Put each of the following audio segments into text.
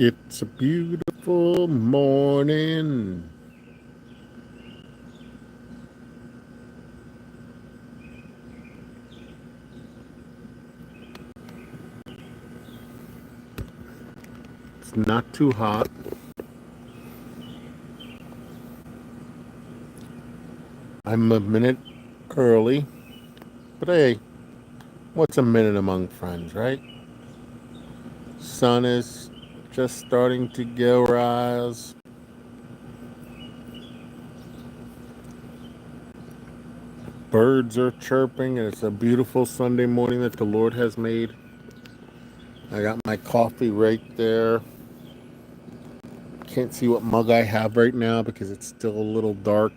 It's a beautiful morning. It's not too hot. I'm a minute early, but hey, what's a minute among friends, right? Sun is just starting to go rise. Birds are chirping, and it's a beautiful Sunday morning that the Lord has made. I got my coffee right there. Can't see what mug I have right now because it's still a little dark.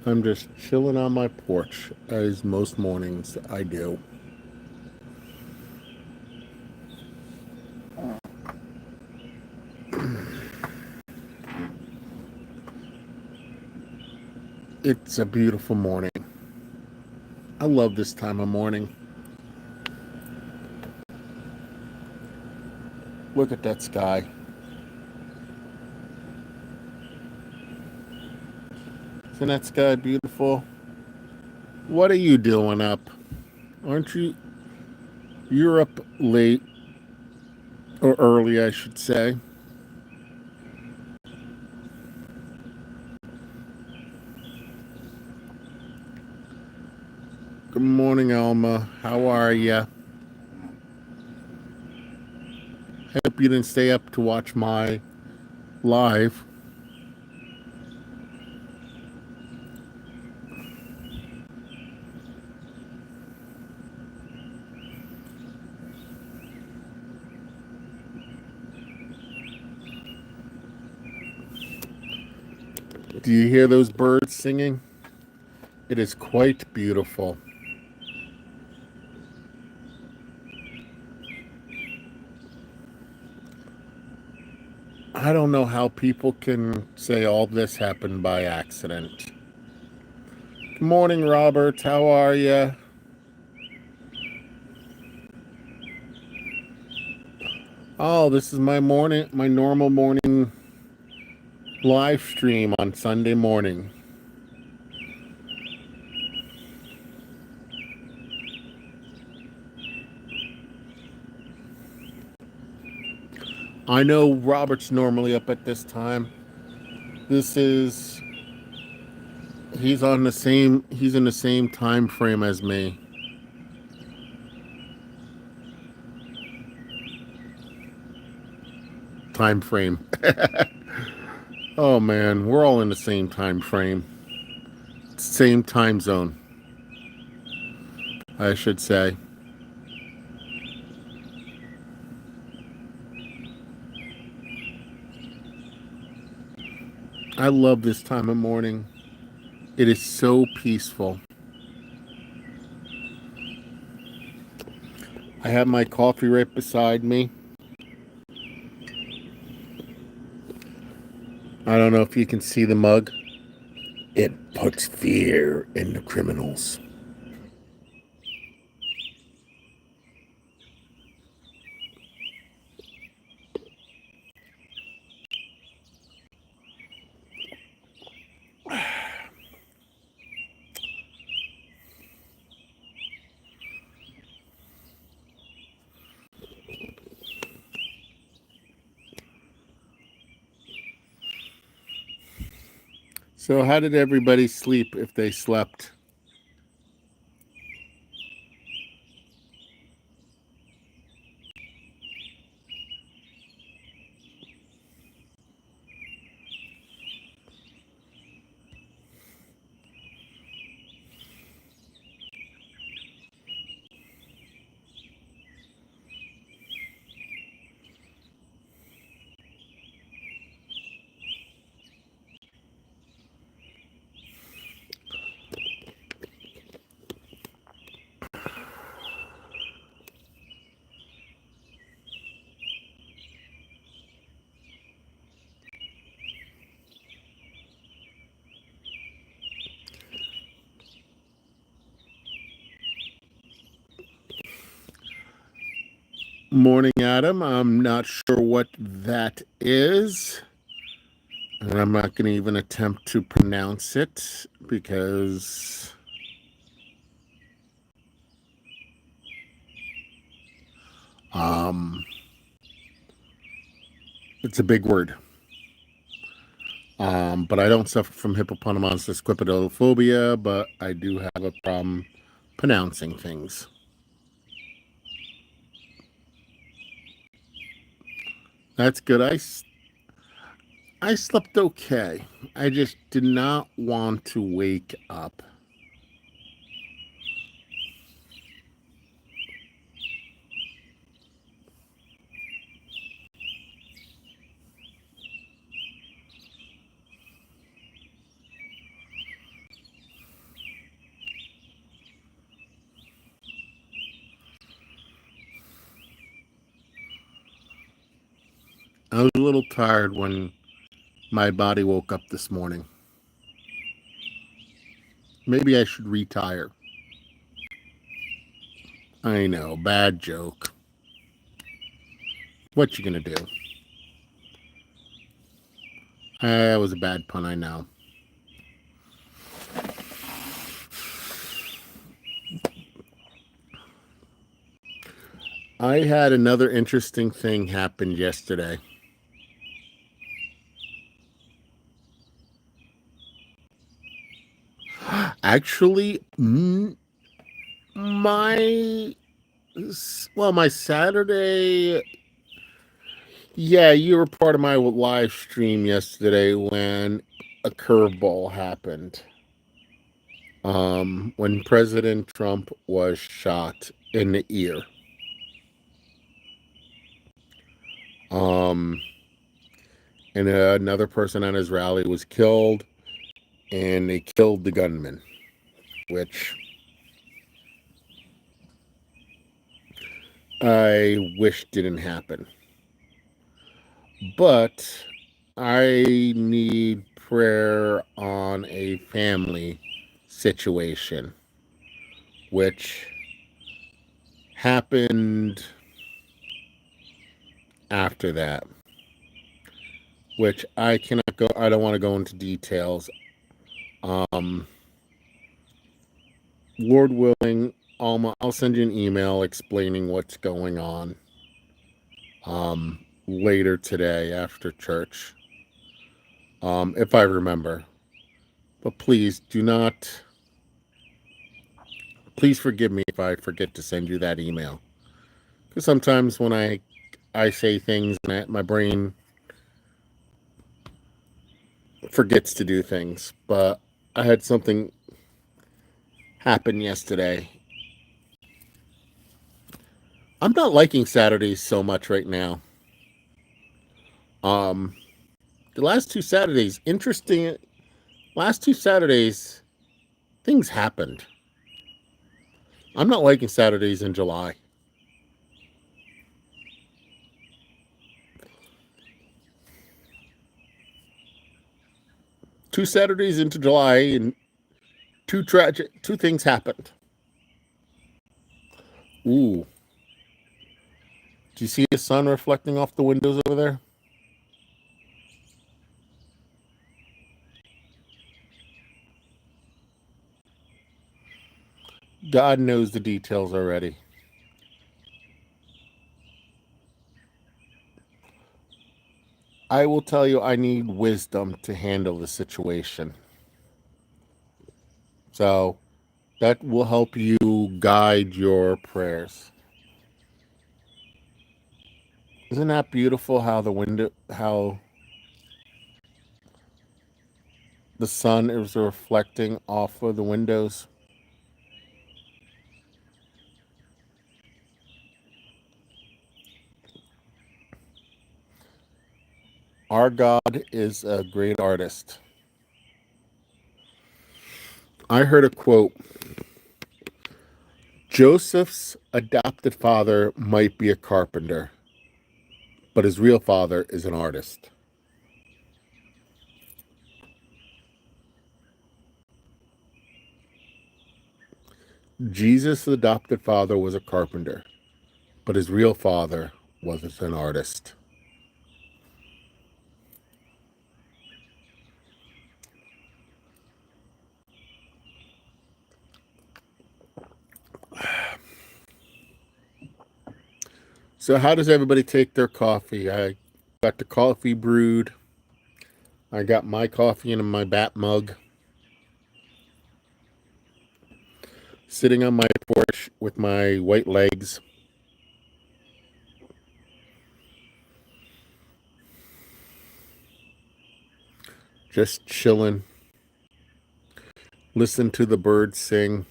I'm just chilling on my porch, as most mornings I do. It's a beautiful morning. I love this time of morning. Look at that sky. Isn't that sky beautiful? What are you doing up? Aren't you? You're up late, or early, I should say. Good morning, Alma. How are ya? Hope you didn't stay up to watch my live. Do you hear those birds singing? It is quite beautiful. I don't know how people can say all this happened by accident. Good morning, Robert. How are you? Oh, this is my normal morning live stream on Sunday morning. I know Robert's normally up at this time. This is he's in the same time frame as me. Time frame. Oh man, we're all in the same time frame. Same time zone, I should say. I love this time of morning. It is so peaceful. I have my coffee right beside me. I don't know if you can see the mug. It puts fear in the criminals. So, how did everybody sleep if they slept? Morning, Adam. I'm not sure what that is, and I'm not going to even attempt to pronounce it because um, it's a big word. But I don't suffer from hippopotamonstrous squipidophobia, but I do have a problem pronouncing things. That's good. I slept okay. I just did not want to wake up. I was a little tired when my body woke up this morning. Maybe I should retire. I know, bad joke. What you gonna do? That was a bad pun, I know. I had another interesting thing happen yesterday. Actually, my my Saturday. Yeah, you were part of my live stream yesterday when a curveball happened. When President Trump was shot in the ear. Um, and another person on his rally was killed, and they killed the gunman, which I wish didn't happen. But I need prayer on a family situation, which happened after that, which I cannot go, I don't want to go into details. Um, Lord willing, Alma, I'll send you an email explaining what's going on later today after church, if I remember. But please forgive me if I forget to send you that email. Because sometimes when I say things and my brain forgets to do things. But I had something happen yesterday. I'm not liking Saturdays so much right now. Um, the last two Saturdays, interesting. Last two Saturdays, things happened. I'm not liking Saturdays in July. Two Saturdays into July, and two things happened. Ooh, do you see the sun reflecting off the windows over there? God knows the details already. I will tell you, I need wisdom to handle the situation. So that will help you guide your prayers. Isn't that beautiful how the sun is reflecting off of the windows? Our God is a great artist. I heard a quote: Joseph's adopted father might be a carpenter, but his real father is an artist. Jesus' adopted father was a carpenter, but his real father was an artist. So how does everybody take their coffee? I got the coffee brewed. I got my coffee in my bat mug, sitting on my porch with my white legs. Just chilling. Listen to the birds sing.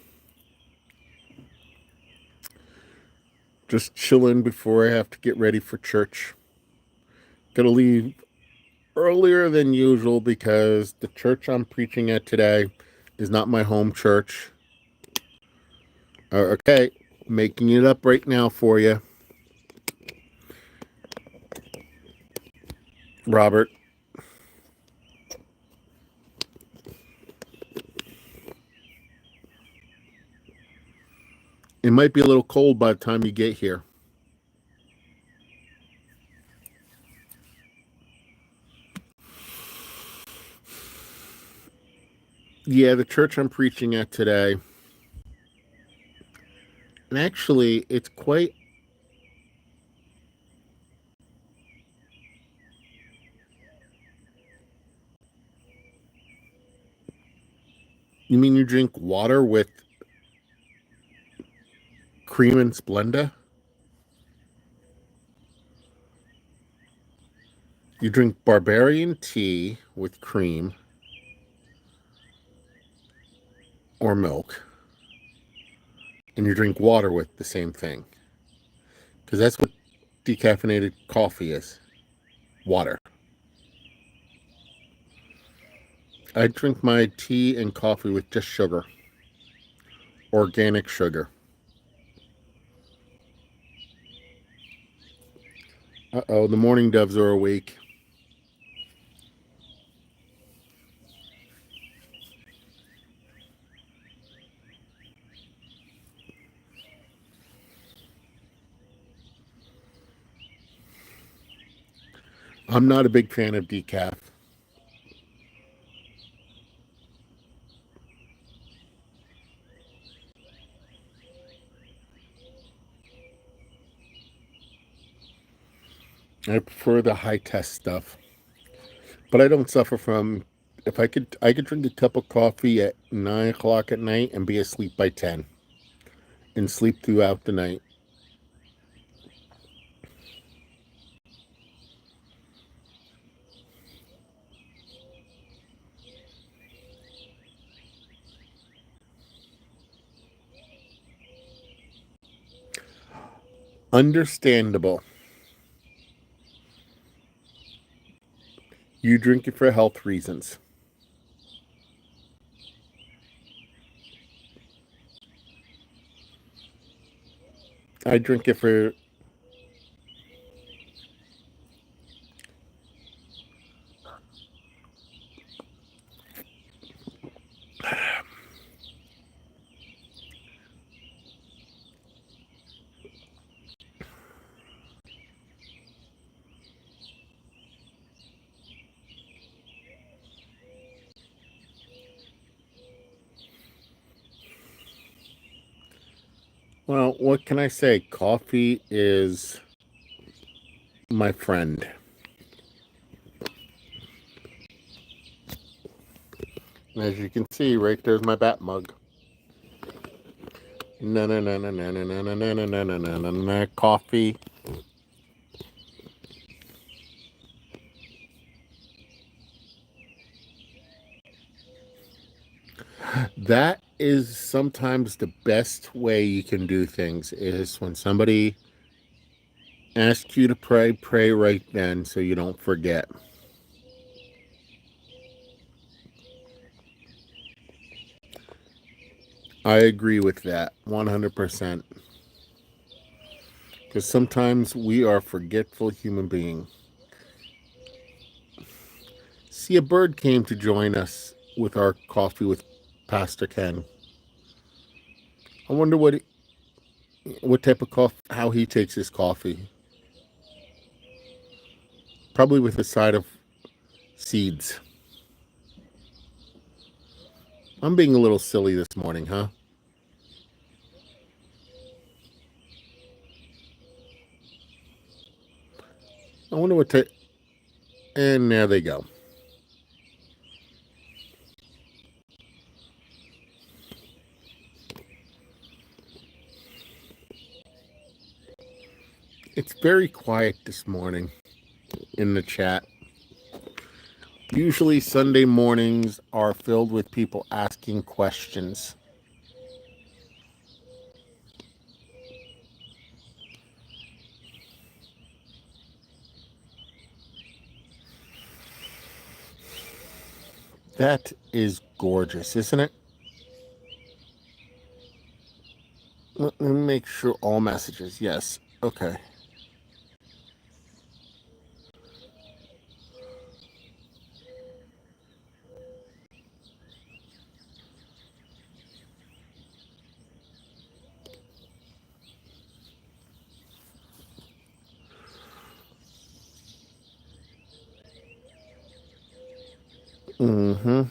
Just chilling before I have to get ready for church. Gonna leave earlier than usual because the church I'm preaching at today is not my home church. Okay, making it up right now for you. Robert. It might be a little cold by the time you get here. Yeah, the church I'm preaching at today. And actually, it's quite... You mean you drink water with cream and Splenda? You drink barbarian tea with cream or milk, and you drink water with the same thing. Because that's what decaffeinated coffee is. Water. I drink my tea and coffee with just sugar. Organic sugar. Uh-oh, the morning doves are awake. I'm not a big fan of decaf. I prefer the high test stuff. But I don't suffer from... If I could drink a cup of coffee at 9 o'clock at night and be asleep by 10. And sleep throughout the night. Understandable. You drink it for health reasons. I drink it for... Well, what can I say? Coffee is my friend. As you can see, right there's my bat mug. Na na na na na na na na na na na na na na coffee. That is sometimes the best way you can do things, is when somebody asks you to pray right then so you don't forget. I agree with that 100%. Because sometimes we are forgetful human beings. See, a bird came to join us with our coffee with Pastor Ken. I wonder what What type of coffee? How he takes his coffee? Probably with a side of seeds. I'm being a little silly this morning, huh? I wonder what type. And there they go. It's very quiet this morning in the chat. Usually Sunday mornings are filled with people asking questions. That is gorgeous, isn't it? Let me make sure all messages. Yes. Okay. Mm-hmm.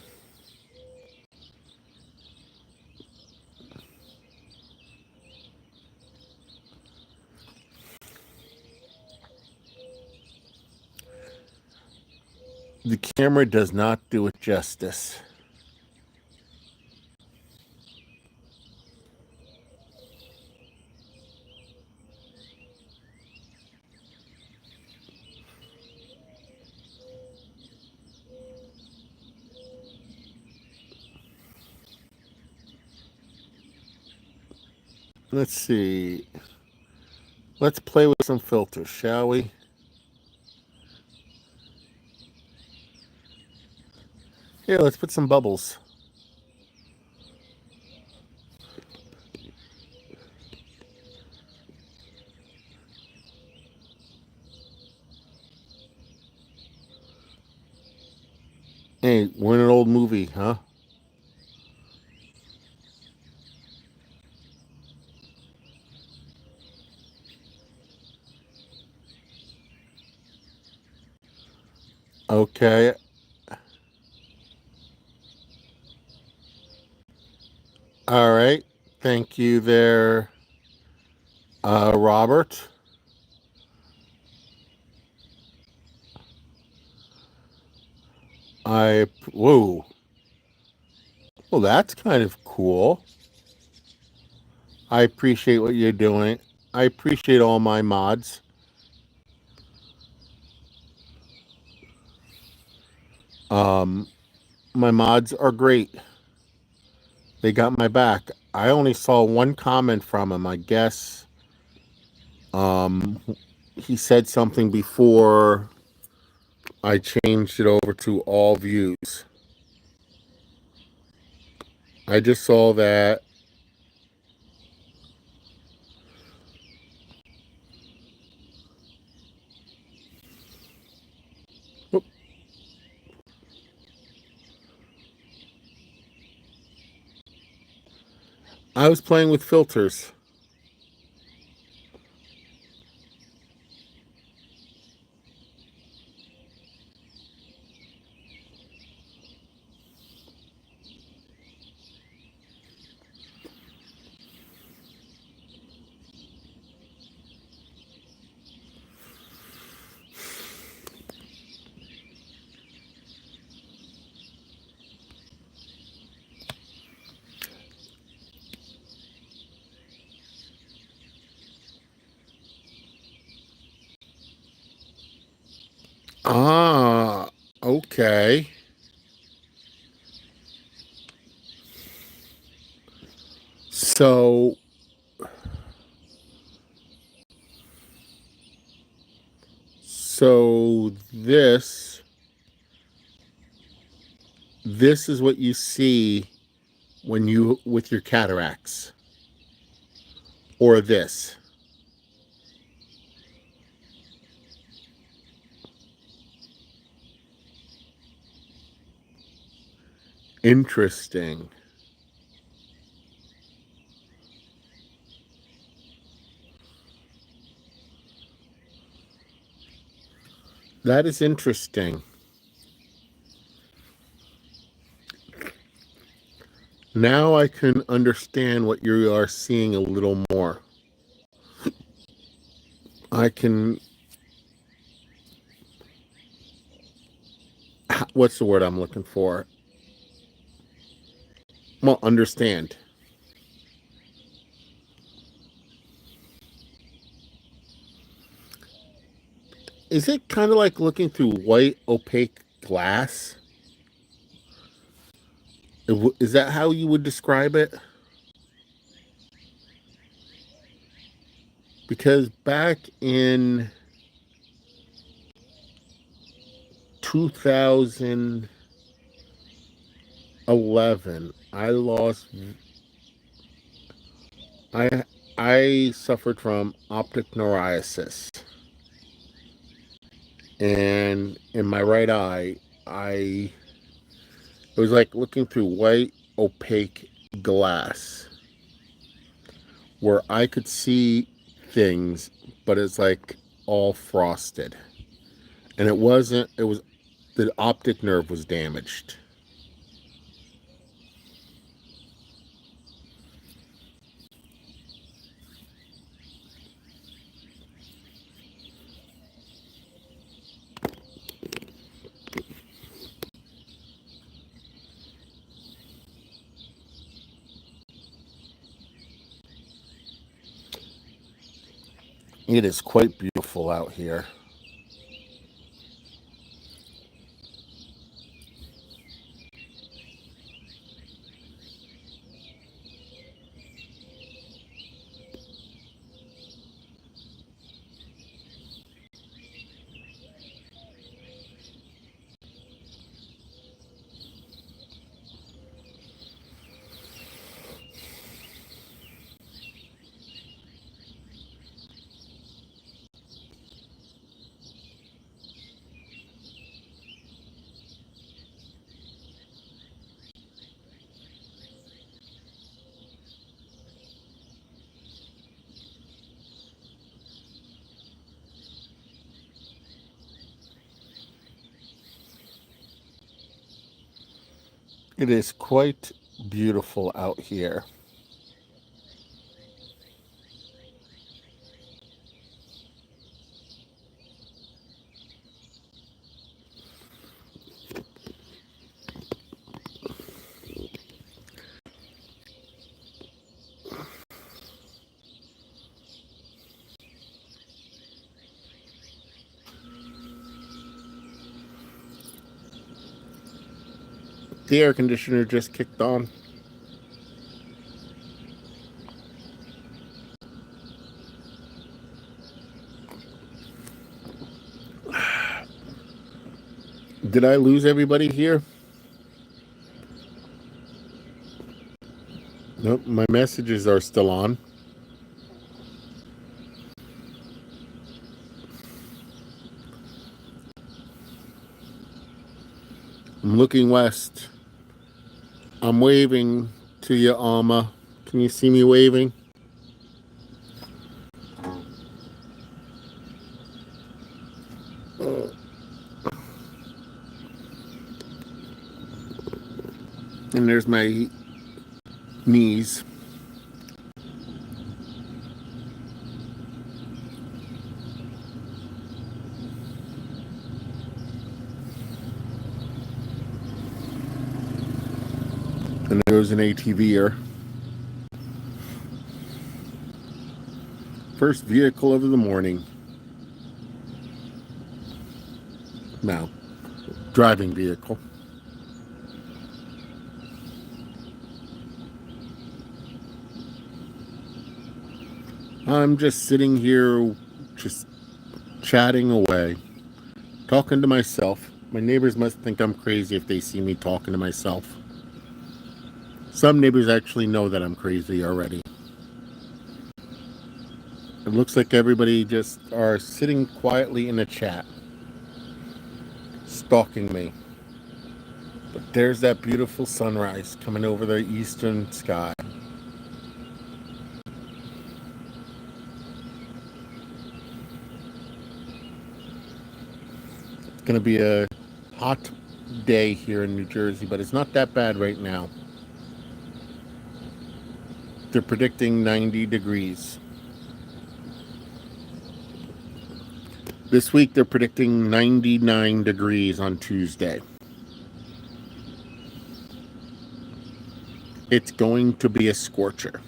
The camera does not do it justice. Let's see. Let's play with some filters, shall we? Here, let's put some bubbles. Hey, we're in an old movie, huh? Okay. All right. Thank you there, Robert. Whoa. Well, that's kind of cool. I appreciate what you're doing. I appreciate all my mods. Um, my mods are great. They got my back. I only saw one comment from him. I guess um, he said something before I changed it over to all views. I just saw that. Oop. I was playing with filters. Ah, okay. So, so this is what you see when you with your cataracts, or this. Interesting. That is interesting. Now I can understand what you are seeing a little more. I can, what's the word I'm looking for? Well, understand. Is it kind of like looking through white opaque glass? Is that how you would describe it? Because back in 2011, I I suffered from optic neuritis, and in my right eye, I it was like looking through white opaque glass where I could see things, but it's like all frosted. And it wasn't, it was, the optic nerve was damaged. It is quite beautiful out here. It is quite beautiful out here. The air conditioner just kicked on. Did I lose everybody here? Nope, my messages are still on. I'm looking west. I'm waving to you, Alma. Can you see me waving? And there's my knees. And there's an ATVer. First vehicle of the morning. Now, driving vehicle. I'm just sitting here, just chatting away, talking to myself. My neighbors must think I'm crazy if they see me talking to myself. Some neighbors actually know that I'm crazy already. It looks like everybody just are sitting quietly in a chat, stalking me. But there's that beautiful sunrise coming over the eastern sky. going to be a hot day here in New Jersey, but it's not that bad right now. They're predicting 90 degrees. This week they're predicting 99 degrees on Tuesday. It's going to be a scorcher.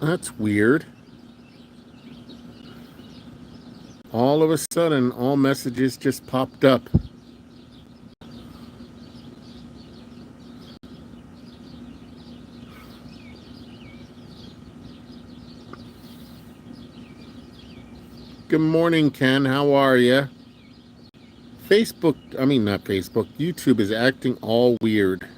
That's weird. All of a sudden, all messages just popped up. Good morning, Ken. How are you? Not Facebook, YouTube is acting all weird.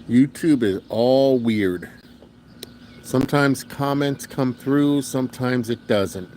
YouTube is all weird. Sometimes comments come through, sometimes it doesn't.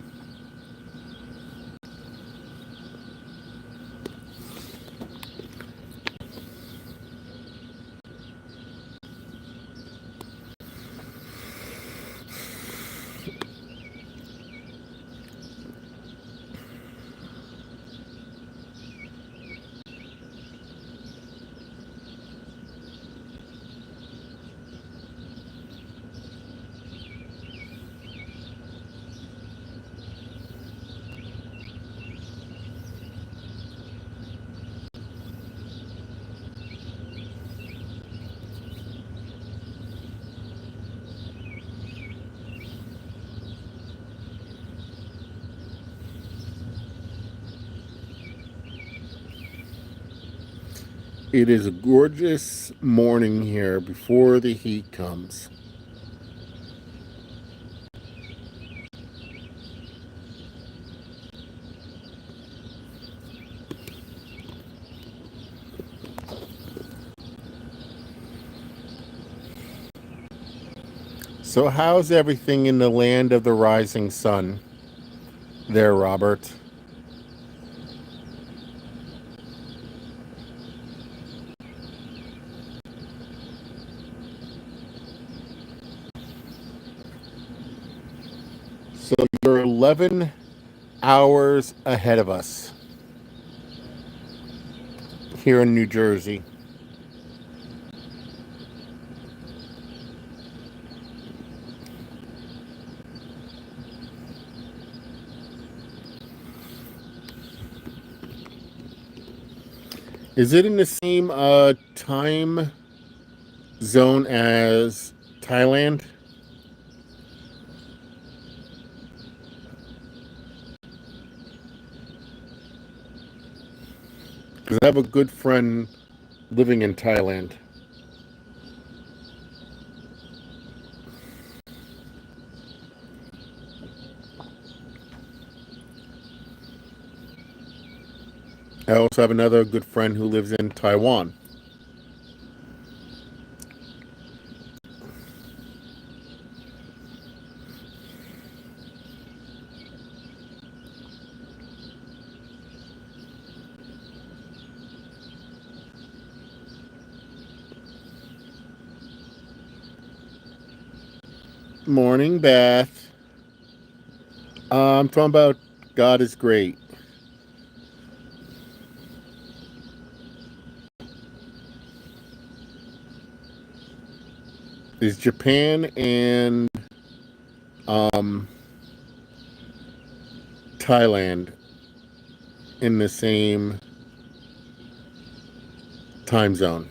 It is a gorgeous morning here before the heat comes. So how's everything in the land of the rising sun there, Robert? So you're 11 hours ahead of us here in New Jersey. Is it in the same time zone as Thailand? Because I have a good friend living in Thailand. I also have another good friend who lives in Taiwan. Morning, Beth. I'm talking about God is great. Is Japan and Thailand in the same time zone?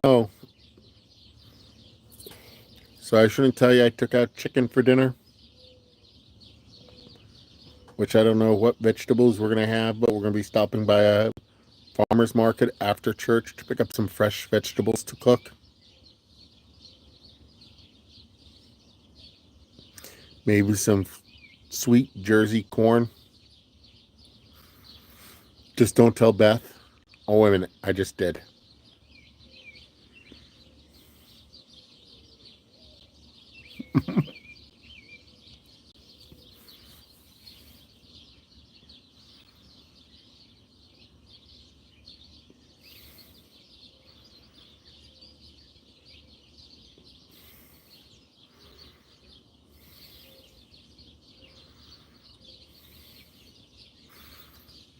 Oh, So I shouldn't tell you I took out chicken for dinner, which I don't know what vegetables we're going to have, but we're going to be stopping by a farmer's market after church to pick up some fresh vegetables to cook. Maybe some sweet Jersey corn. Just don't tell Beth. Oh, wait a minute. I just did.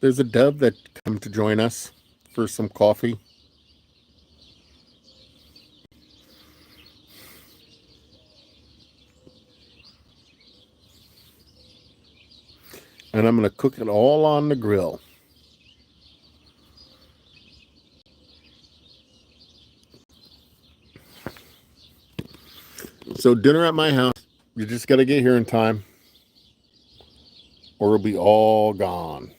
There's a dove that come to join us for some coffee. And I'm going to cook it all on the grill. So dinner at my house, you just got to get here in time or it'll be all gone.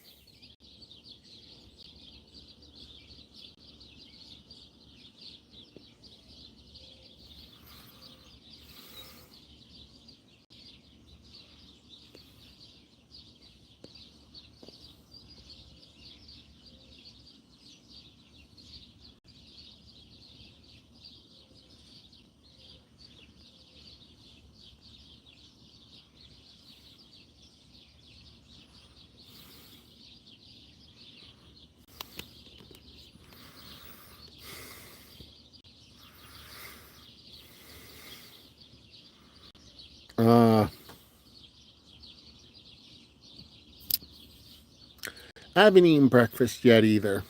I haven't eaten breakfast yet either.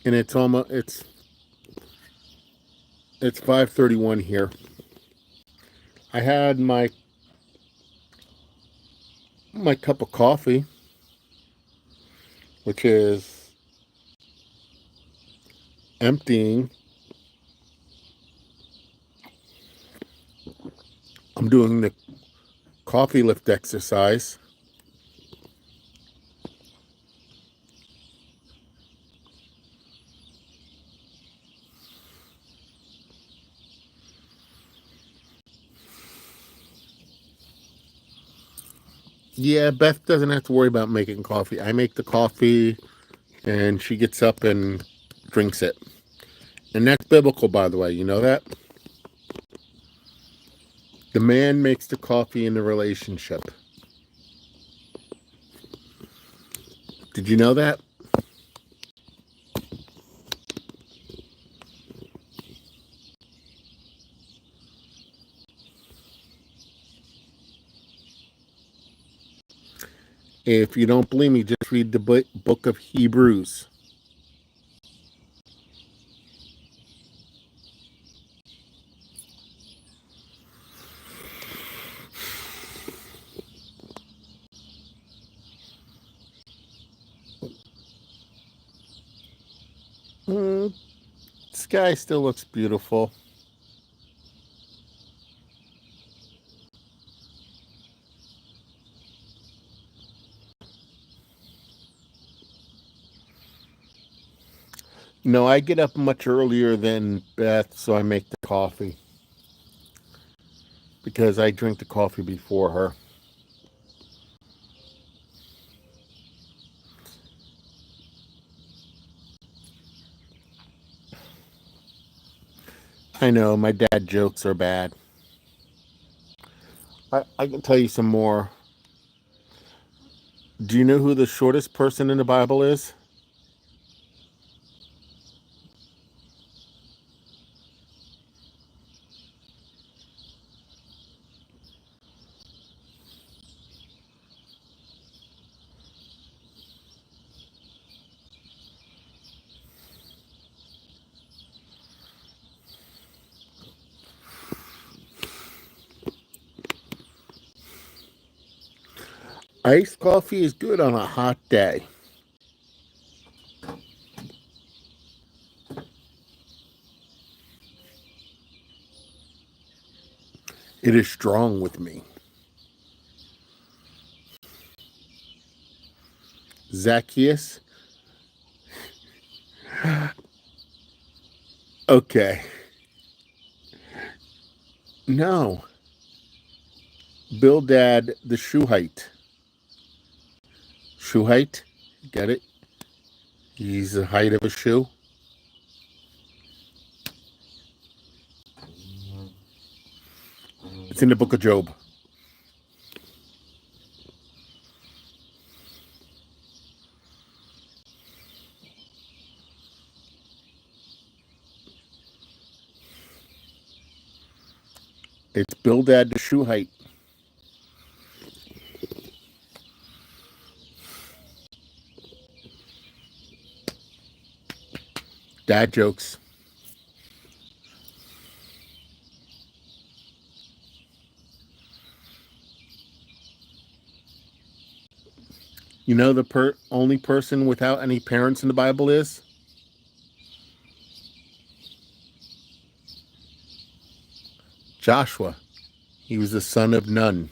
And it's 5:31 here. I had my cup of coffee, which is emptying. I'm doing the coffee lift exercise. Yeah, Beth doesn't have to worry about making coffee. I make the coffee and she gets up and drinks it. And that's biblical, by the way. You know that? The man makes the coffee in the relationship. Did you know that? If you don't believe me, just read the book of Hebrews. Sky still looks beautiful. No, I get up much earlier than Beth, so I make the coffee. Because I drink the coffee before her. I know, my dad jokes are bad. I can tell you some more. Do you know who the shortest person in the Bible is? Iced coffee is good on a hot day. It is strong with me. Zacchaeus. Okay. No. Bildad the Shuhite. Shuhite? Get it? He's the height of a shoe. It's in the book of Job. It's Bildad the Shuhite. Dad jokes. You know the only person without any parents in the Bible is? Joshua. He was the son of Nun.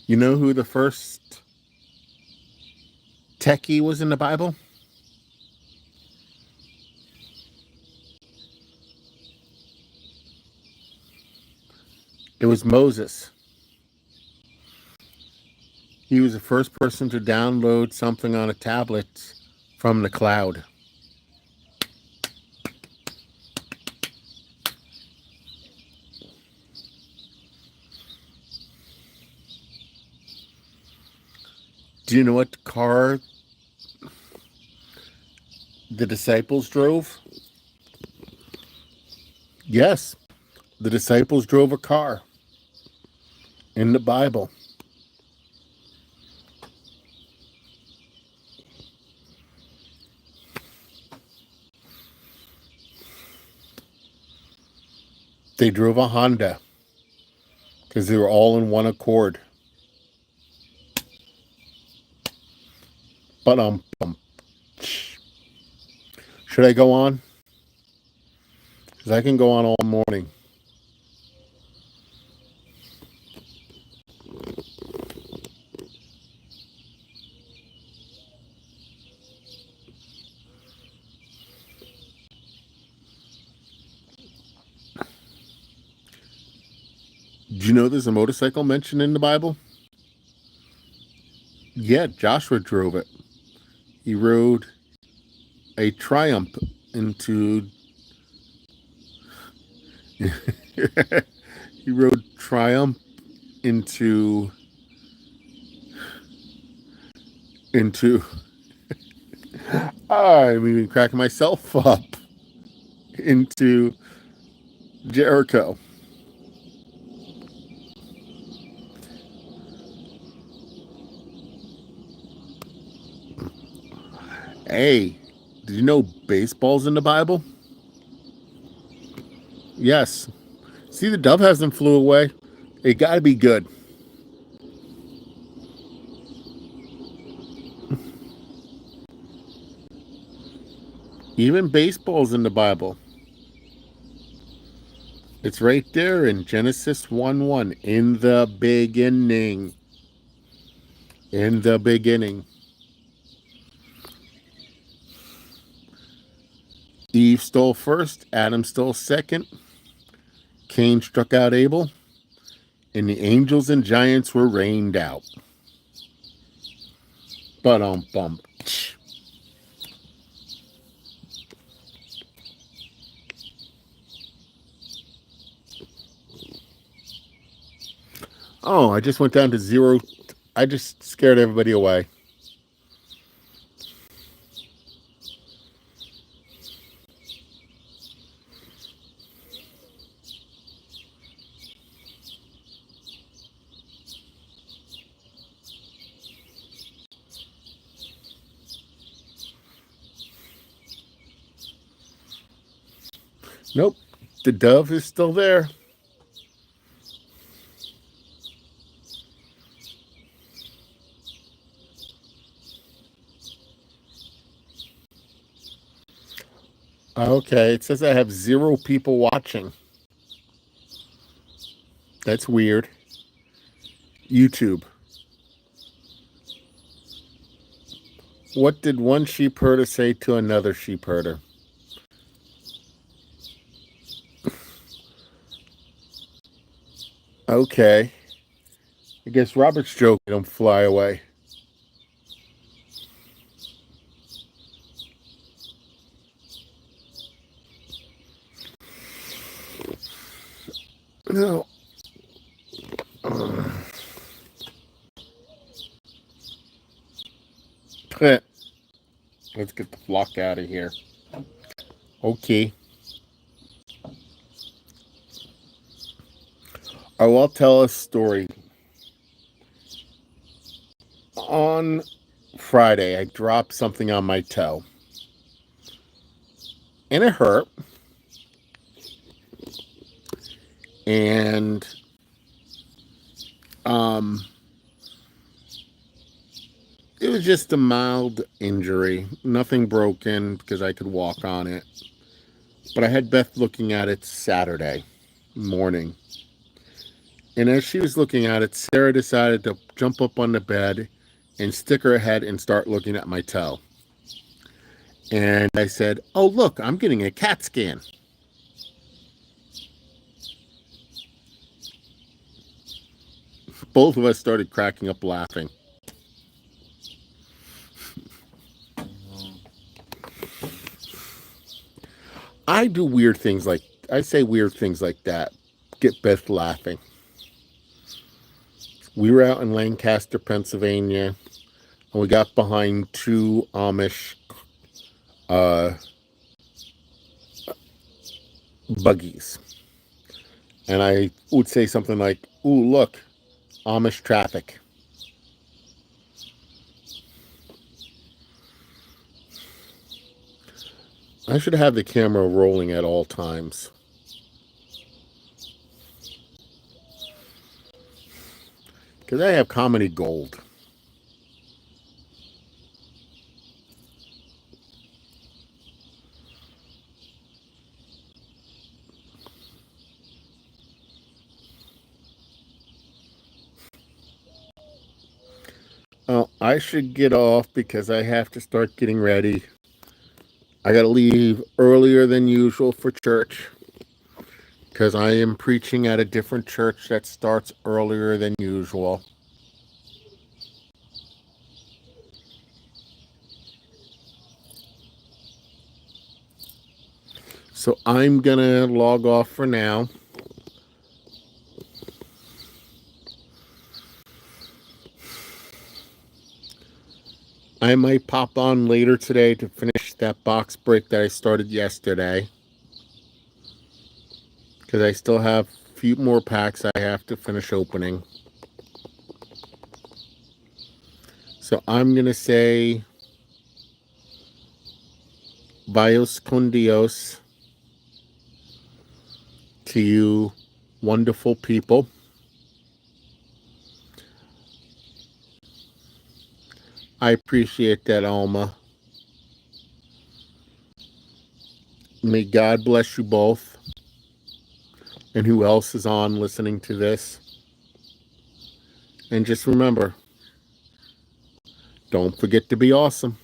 You know who the first techie was in the Bible? It was Moses. He was the first person to download something on a tablet from the cloud. Do you know what car the disciples drove? Yes, the disciples drove a car in the Bible. They drove a Honda because they were all in one accord. But should I go on? Because I can go on all morning. Do you know there's a motorcycle mentioned in the Bible? Yeah, Joshua drove it. He rode a Triumph into he rode Triumph into I'm even cracking myself up into Jericho. Hey, did you know baseball's in the Bible? Yes. See, the dove hasn't flew away. It got to be good. Even baseball's in the Bible. It's right there in Genesis 1:1. In the beginning. In the beginning. Eve stole first. Adam stole second. Cain struck out Abel. And the angels and giants were rained out. Bum. Oh, I just went down to 0. I just scared everybody away. Nope. The dove is still there. Okay, it says I have 0 people watching. That's weird. YouTube. What did one sheep herder say to another sheep herder? Okay. I guess Robert's joke made him fly away. No. Let's get the flock out of here. Okay. I will tell a story. On Friday, I dropped something on my toe. And it hurt. And it was just a mild injury. Nothing broken because I could walk on it. But I had Beth looking at it Saturday morning. And as she was looking at it, Sarah decided to jump up on the bed and stick her head and start looking at my toe. And I said, "Oh, look, I'm getting a CAT scan." Both of us started cracking up laughing. I do weird things like, I say weird things like that. Get Beth laughing. We were out in Lancaster, Pennsylvania, and we got behind 2 Amish buggies. And I would say something like, "Ooh, look, Amish traffic." I should have the camera rolling at all times. Because I have comedy gold. Oh, I should get off because I have to start getting ready. I got to leave earlier than usual for church because I am preaching at a different church that starts earlier than usual. So I'm going to log off for now. I might pop on later today to finish that box break that I started yesterday. Because I still have a few more packs I have to finish opening. So I'm going to say Bios con Dios to you wonderful people. I appreciate that, Alma. May God bless you both. And who else is on listening to this. And just remember, don't forget to be awesome.